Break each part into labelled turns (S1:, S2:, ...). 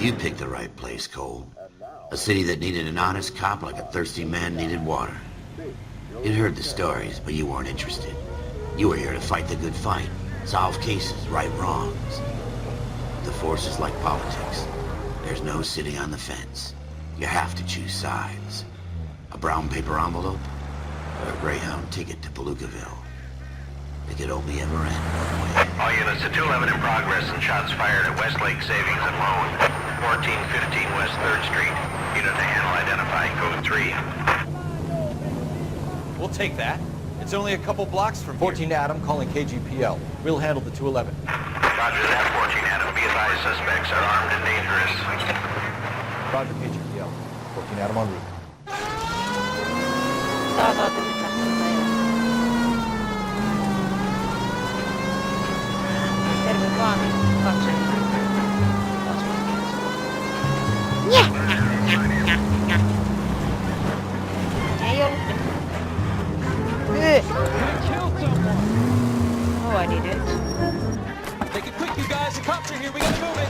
S1: You picked the right place, Cole. A city that needed an honest cop like a thirsty man needed water. You'd heard the stories, but you weren't interested. You were here to fight the good fight, solve cases, right wrongs. The force is like politics. There's no sitting on the fence. You have to choose sides. A brown paper envelope, or a Greyhound ticket to Palookaville. It could only ever end one way.
S2: All units to 211 in progress and shots fired at Westlake Savings and Loan, 1415 West 3rd Street. Unit to handle identified, code 3.
S3: We'll take that. It's only a couple blocks from
S4: 14
S3: here.
S4: Adam calling KGPL. We'll handle the 211.
S2: Roger that, 14 Adam. Be advised, suspects are armed and dangerous.
S4: Roger KGPL. 14 Adam en route.
S5: Taas saatiin nyt lähteä terve vaan, katsoin. Ei ollut. Oh, I did it.
S3: Make it quick, you guys. The cops are here. We gotta move it.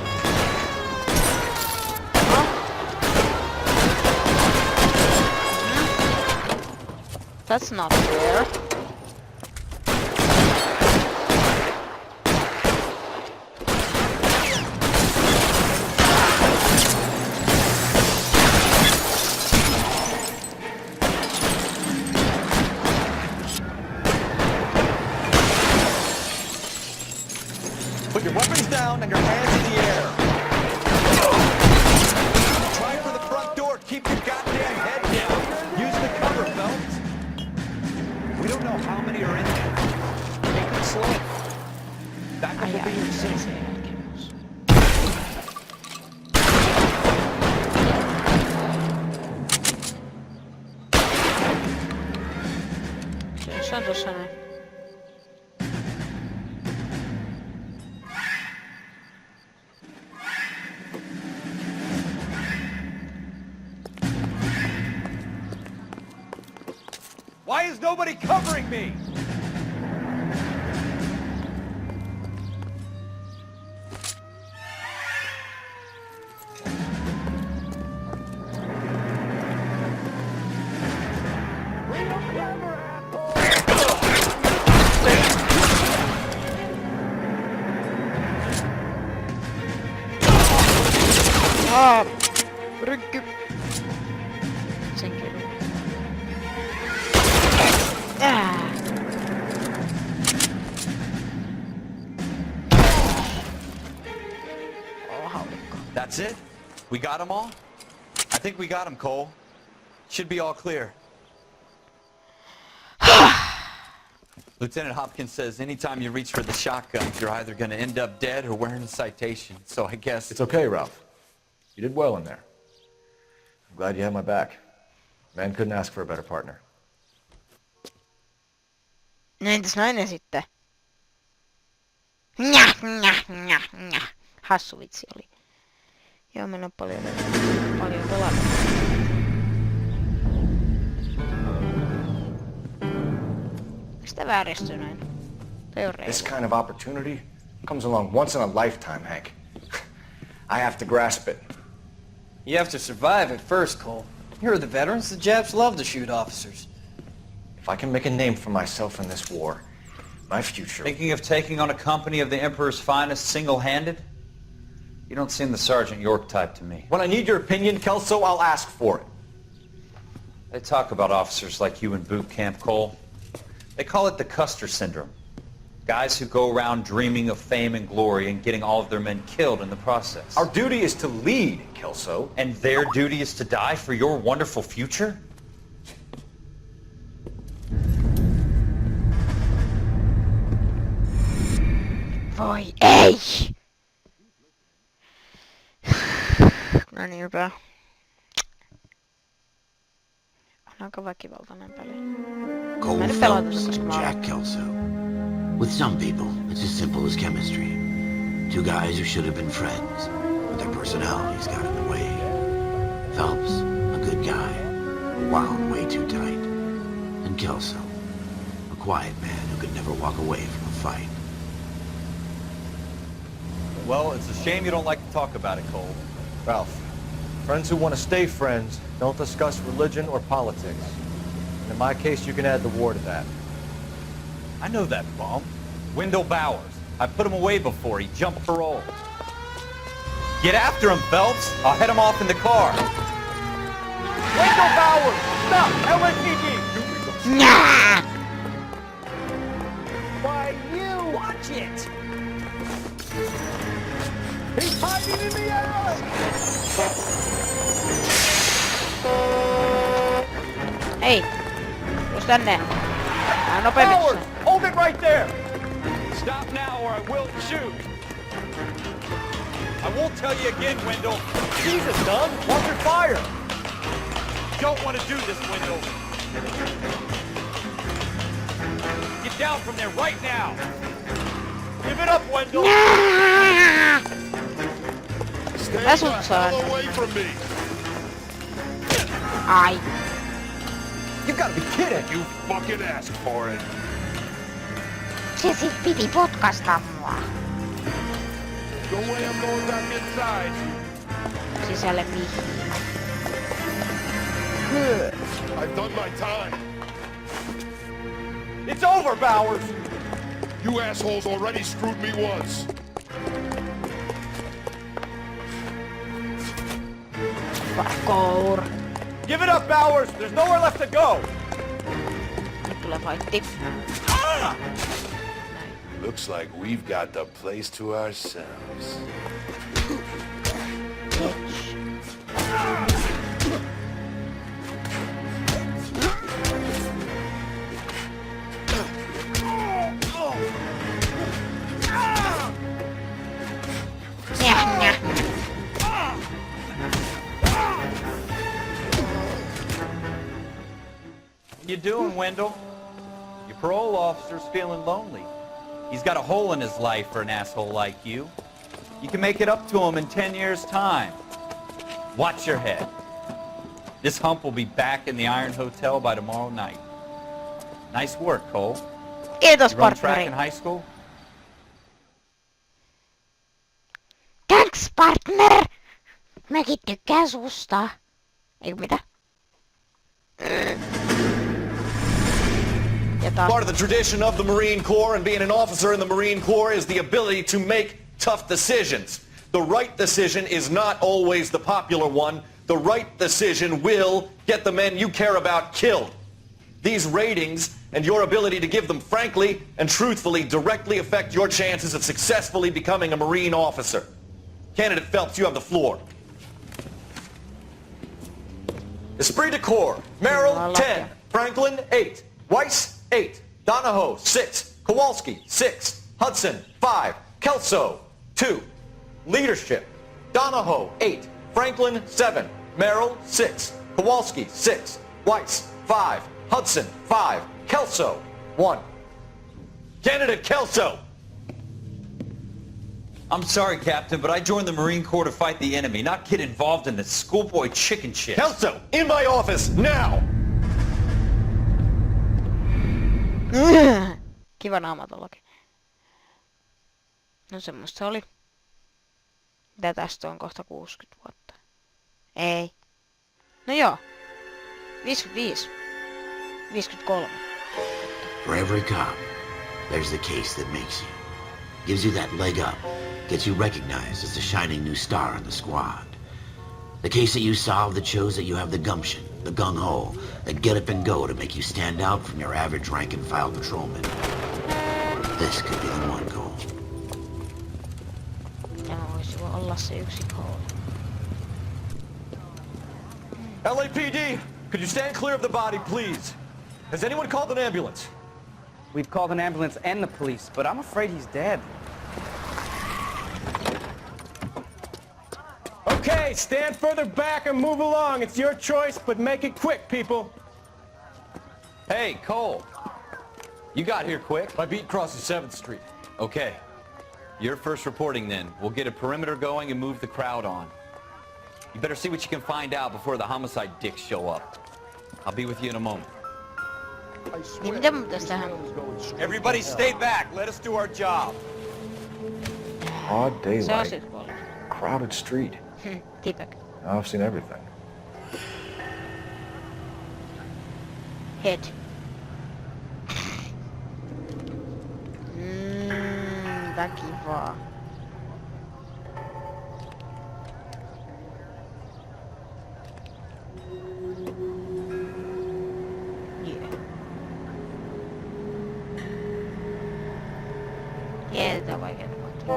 S5: That's not fair.
S4: Put your weapons down and your hands in the air. Try for the front door. Keep your goddamn head down. Use the cover, Phelps.
S3: We don't know how many are in there. Take it slow. Back up will be your safe.
S5: Se on tossa näin.
S3: Why is nobody covering me?
S5: Rykky. Sen kyllä. Oh, haulikko.
S3: That's it? We got them all? I think we got them, Cole. Should be all clear. Lieutenant Hopkins says anytime you reach for the shotgun, you're either going to end up dead or wearing a citation. So I guess...
S4: It's okay, Ralph. You did well in there. I'm glad you had my back. Man couldn't ask for a better partner.
S5: No entäs nainen sitten? Njah, njah, njah, njah. Hassu vitsi oli. Joo, meillä on paljon pelata. Mistä vääristyy näin? Toi on
S4: This
S5: reilu.
S4: kind of opportunity comes along once in a lifetime, Hank. I have to grasp it.
S6: You have to survive at first, Cole. Here are the veterans. The Japs love to shoot officers.
S4: If I can make a name for myself in this war, my future...
S7: Thinking of taking on a company of the Emperor's finest single-handed? You don't seem the Sergeant York type to me.
S4: When I need your opinion, Kelso, I'll ask for it.
S7: They talk about officers like you in boot camp, Cole. They call it the Custer Syndrome. Guys who go around dreaming of fame and glory and getting all of their men killed in the process.
S4: Our duty is to lead, Kelso.
S7: And their duty is to die for your wonderful future?
S5: Voi ei! No niinpä. On aika väkivaltainen peli.
S1: Cole
S5: Mä en pelata
S1: Phelps,
S5: sitä, koska mä
S1: Jack Kelso. With some people, it's as simple as chemistry. Two guys who should have been friends, but their personalities got in the way. Phelps, a good guy, wound way too tight. And Kelso, a quiet man who could never walk away from a fight.
S7: Well, it's a shame you don't like to talk about it, Cole.
S4: Ralph, friends who want to stay friends don't discuss religion or politics. And in my case, you can add the war to that.
S7: I know that bum. Wendell Bowers. I put him away before he jumped parole. Get after him, Phelps. I'll head him off in the car.
S4: Wendell Bowers! Stop! LAPD!
S5: Nah!
S4: Why, you!
S3: Watch it!
S4: He's hiding in the alley!
S5: Hei! Tuus tänne. Mä nopeammin
S4: Bowers!
S5: tuossa.
S4: Hold it right there!
S3: Stop now or I will shoot!
S7: I won't tell you again, Wendell.
S4: Jesus, Doug! Watch your fire!
S7: Don't want to do this, Wendell. Get down from there right now.
S4: Give it up, Wendell!
S5: Mä sut saan. Ai.
S4: You gotta be kidding!
S8: You fucking asked for it.
S5: Se sit piti potkasta mua.
S8: Go away, I'm going back inside.
S5: Sisälle mihin.
S4: Good.
S8: I've done my time.
S4: It's over, Bowers!
S8: You assholes already screwed me once.
S5: Parkour.
S4: Give it up, Bowers! There's nowhere left to go!
S5: Nyt tulee fightti.
S8: Looks like we've got the place to ourselves.
S5: Nyah, nyah.
S7: What you doing, Wendell? Your parole officer's feeling lonely. He's got a hole in his life for an asshole like you. You can make it up to him in 10 years' time. Watch your head. This hump will be back in the Iron Hotel by tomorrow night. Nice work, Cole.
S5: Kiitos,
S7: You run track
S5: partneri.
S7: in high school?
S5: Thanks, partner! Mäkin tykkään susta. Eikö mitä? Ja taas.
S9: Part of the tradition of the Marine Corps and being an officer in the Marine Corps is the ability to make tough decisions. The right decision is not always the popular one. The right decision will get the men you care about killed. These ratings and your ability to give them frankly and truthfully directly affect your chances of successfully becoming a Marine officer. Candidate Phelps, you have the floor. Esprit de Corps, Merrill 10, Franklin 8, Weiss 8, Donahoe 6, Kowalski 6, Hudson 5, Kelso 2. Leadership, Donahoe 8, Franklin 7, Merrill 6, Kowalski 6, Weiss 5, Hudson 5, Kelso 1. Candidate Kelso!
S7: I'm sorry, Captain, but I joined the Marine Corps to fight the enemy, not get involved in this schoolboy chicken shit.
S9: Kelso, in my office, now!
S5: Kiva naamatullakin. No semmoista se oli. Mitä tästä on kohta 60 vuotta? Ei. No joo. 55. 53.
S1: For every cop, there's the case that makes you. Gives you that leg up. Gets you recognized as the shining new star in the squad. The case that you solve that shows that you have the gumption, the gung-ho, the get up and go to make you stand out from your average rank-and-file patrolman. This could be the one goal.
S5: Tämä voisi olla se yksi koulu.
S9: LAPD, could you stand clear of the body, please? Has anyone called an ambulance?
S6: We've called an ambulance and the police, but I'm afraid he's dead.
S10: Okay, stand further back and move along. It's your choice, but make it quick, people.
S7: Hey, Cole. You got here quick.
S4: My beat crosses 7th Street.
S7: Okay. You're first reporting then. We'll get a perimeter going and move the crowd on. You better see what you can find out before the homicide dicks show up. I'll be with you in a moment.
S5: Niin mitä mun pitäis tähän?
S7: Everybody stay back. Let us do our job.
S4: Broad
S5: Se on
S4: daylight.
S5: sit kuollut.
S4: Crowded street.
S5: Tipek.
S4: I've seen everything.
S5: Head. Tää kivaa. Jätetään vaikeat kohta.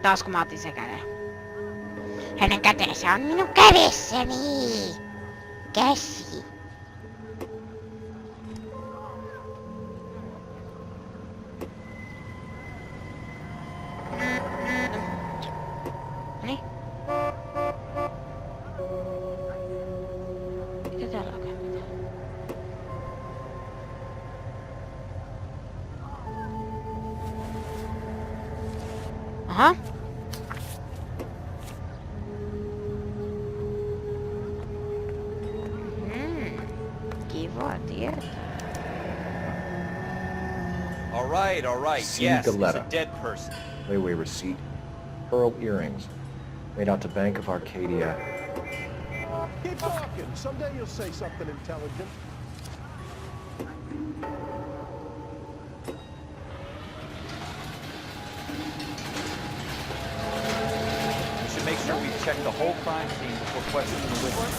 S5: Taas kun mä otin sen käden. Hänen käteensä on minun kädessäni. Käsi. Noniin. Mitä täällä oikein pitää? Aha. Kiva tietää.
S9: All right.
S4: See
S9: Yes,
S4: the
S9: it's
S4: letter.
S9: a dead person.
S4: Layaway receipt. Pearl earrings. Made out to Bank of Arcadia.
S10: Keep talking. Someday you'll say something intelligent.
S3: We should make sure we check the whole crime scene before questioning the witness.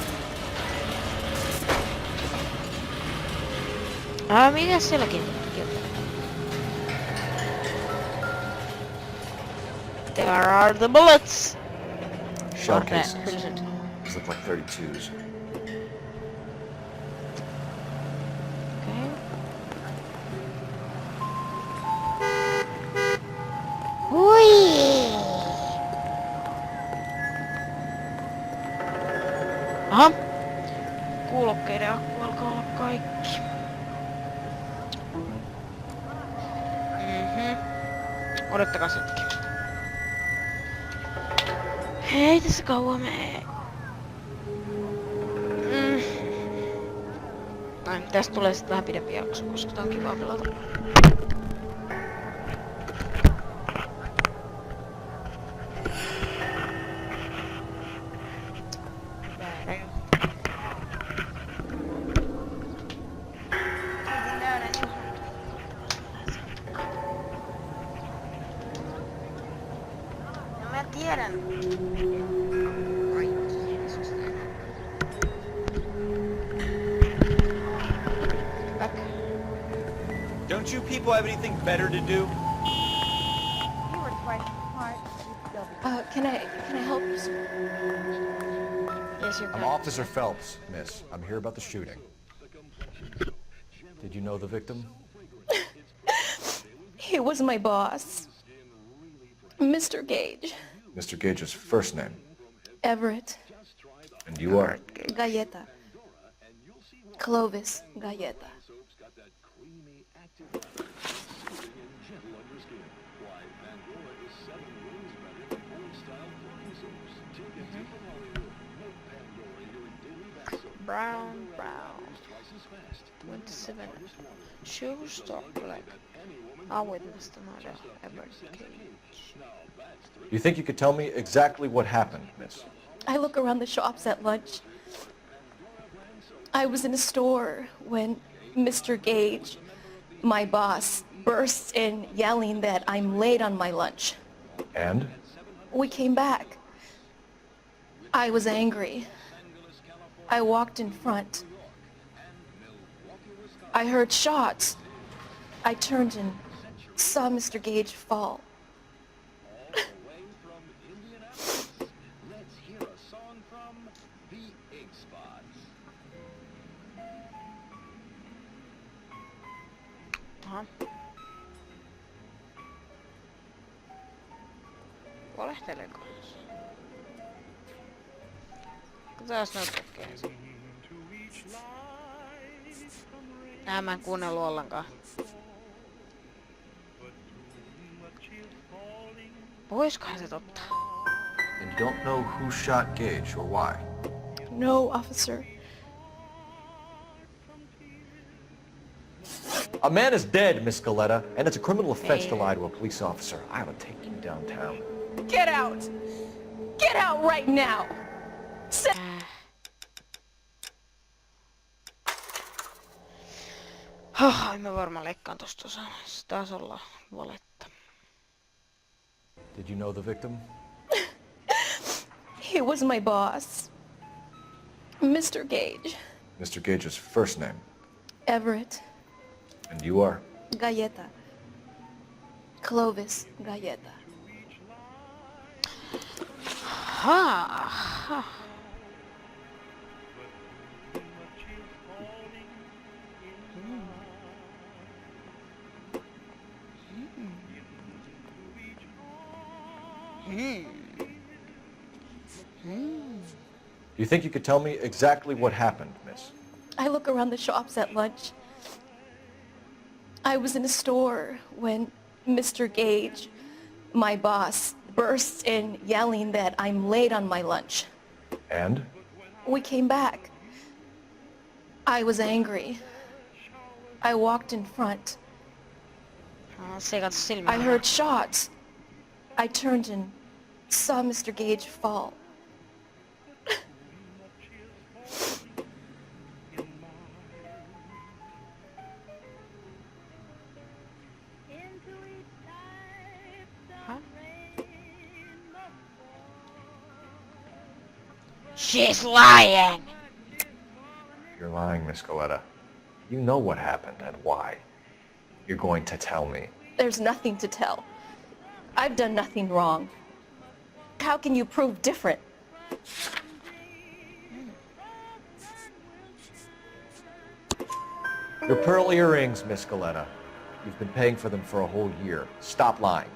S5: Mitäs sielläkin kirjoittaa? There are the bullets!
S4: Shell
S5: Or the
S4: cases.
S5: hylsyt.
S4: These look like 32s.
S5: Okei. Hui! Aha! Kuulokkeiden akku alkaa olla kaikki. Odottakaa hetki. Ei tässä kauan mene. Noin, tästä tulee sitten vähän pidempi jakso, koska tää on kivaa pelata. Mä tiedän.
S3: Don't you people have anything better to do?
S11: Can I help you, sir?
S5: Yes, you
S4: I'm
S5: can.
S4: Officer Phelps, miss. I'm here about the shooting. Did you know the victim?
S11: He was my boss, Mr. Gage.
S4: Mr. Gage's first name.
S11: Everett.
S4: And you are?
S11: Galleta. Clovis Galleta.
S5: Brown. 27. Shoes stock black. I witnessed the murder of Everett Gage.
S4: You think you could tell me exactly what happened, miss?
S11: I look around the shops at lunch. I was in a store when Mr. Gage, my boss, bursts in yelling that I'm late on my lunch.
S4: And?
S11: We came back. I was angry. I walked in front. I heard shots. I turned and saw Mr. Gage fall.
S5: Aha. Valehteleeko? Katsotaan notebookia ensin. Mä en kuunnellut ollenkaan. Voiskohan se totta?
S4: And you don't know who shot Gage or why?
S11: No, officer.
S4: A man is dead, Miss Galetta, and it's a criminal offense to lie to a police officer. I ought to take you downtown.
S11: Get out! Get out right now!
S5: En mä varmaan leikkaan tosta osaa. Se taas olla valetta.
S4: Did you know the victim?
S11: He was my boss, Mr. Gage.
S4: Mr. Gage's first name.
S11: Everett.
S4: And you are?
S11: Galleta. Clovis Galleta.
S5: Ha.
S4: Do you think you could tell me exactly what happened, miss?
S11: I look around the shops at lunch. I was in a store when Mr. Gage, my boss, bursts in yelling that I'm late on my lunch.
S4: And?
S11: We came back. I was angry. I walked in front. I heard shots. I turned and saw Mr. Gage fall.
S5: She's lying!
S4: You're lying, Miss Galetta. You know what happened and why. You're going to tell me.
S11: There's nothing to tell. I've done nothing wrong. How can you prove different?
S4: Your pearl earrings, Miss Galetta. You've been paying for them for a whole year. Stop lying.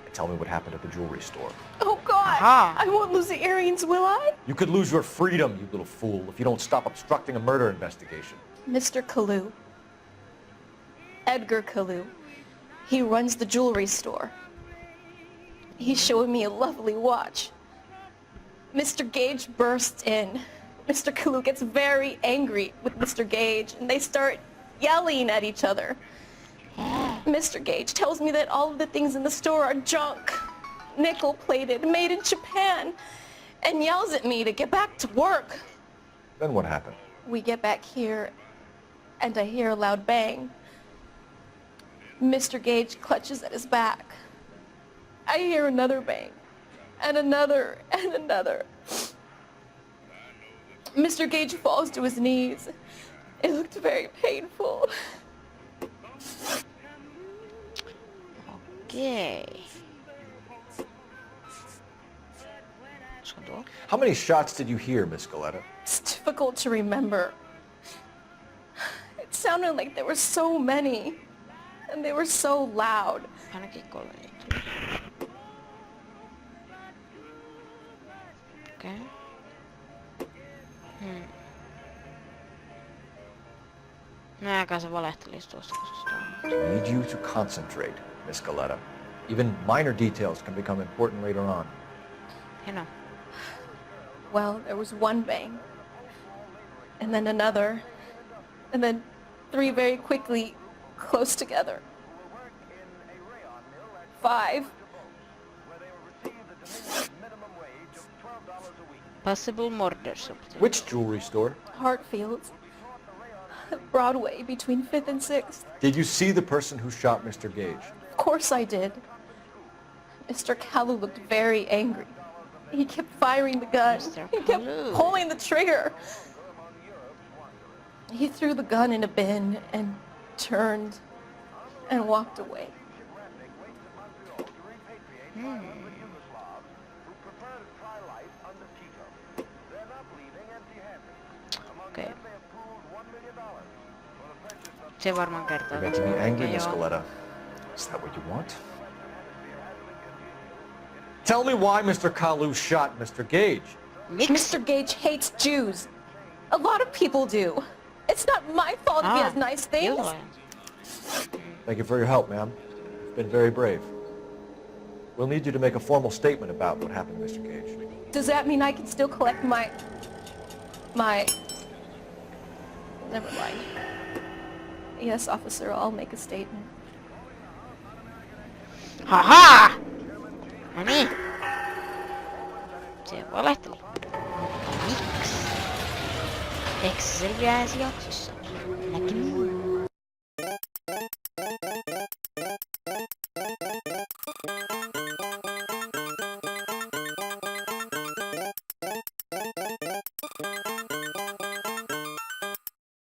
S4: And tell me what happened at the jewelry store.
S11: Oh, God! I won't lose the earrings, will I?
S4: You could lose your freedom, you little fool, if you don't stop obstructing a murder investigation.
S11: Mr. Kalu. Edgar Kalu. He runs the jewelry store. He showed me a lovely watch. Mr. Gage bursts in. Mr. Kalu gets very angry with Mr. Gage, and they start yelling at each other. Mr. Gage tells me that all of the things in the store are junk, nickel-plated, made in Japan, and yells at me to get back to work.
S4: Then what happened?
S11: We get back here, and I hear a loud bang. Mr. Gage clutches at his back. I hear another bang, and another, and another. Mr. Gage falls to his knees. It looked very painful.
S5: Okay.
S4: How many shots did you hear, Miss Galetta?
S11: It's difficult to remember. It sounded like there were so many, and they were so loud.
S5: Okay. Nääkään se valehtelisi tuossa, koska sitä on.
S4: I need you to concentrate, Miss Galetta. Even minor details can become important later on.
S5: You know.
S11: Well, there was one bang, and then another, and then three very quickly, close together. 5.
S5: Possible murders.
S4: Which jewelry store?
S11: Hartfield's. Broadway, between 5th and 6th.
S4: Did you see the person who shot Mr. Gage?
S11: Of course I did. Mr. Kalu looked very angry. He kept firing the gun. He kept pulling the trigger. He threw the gun in a bin and turned and walked away.
S5: Okei. Se varmaan kertoo.
S4: You're making me angry, Miss Galetta. Is that what you want? Tell me why Mr. Kalu shot Mr. Gage.
S11: Mr. Gage hates Jews. A lot of people do. It's not my fault if he has nice things.
S4: Thank you for your help, ma'am. You've been very brave. We'll need you to make a formal statement about what happened to Mr. Gage.
S11: Does that mean I can still collect my... Never mind. Yes, officer, I'll make a statement.
S5: Haha! No niin. Se valehteli. Miksi? Ehkä se selviää ensi jaksossa.